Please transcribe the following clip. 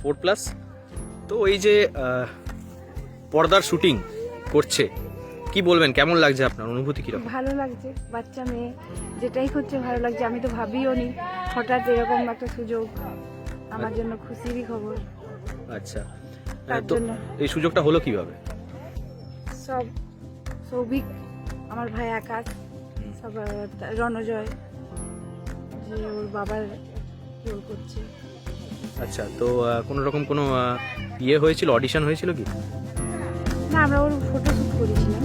4+। তো এই যে পর্দার শুটিং করছে, কি বলবেন, কেমন লাগছে আপনার অনুভূতি কিরকম? ভালো লাগছে, বাচ্চা মেয়ে যেটাই করছে ভালো লাগছে। আমি তো ভাবিও নি হঠাৎ এরকম একটা সুযোগ, আমার জন্য খুশিরই খবর। আচ্ছা, তার তো জন্য এই সুযোগটা হলো কিভাবে? সব সৌভিক, আমার ভাই আকাশ, সব রণজয়, যে ওর বাবার রোল করছে। আচ্ছা, তো কোনো রকম কোনো ইয়ে হয়েছিল, অডিশন হয়েছিল কি? না, আমরা ওর ফটো শুট করেছিলাম।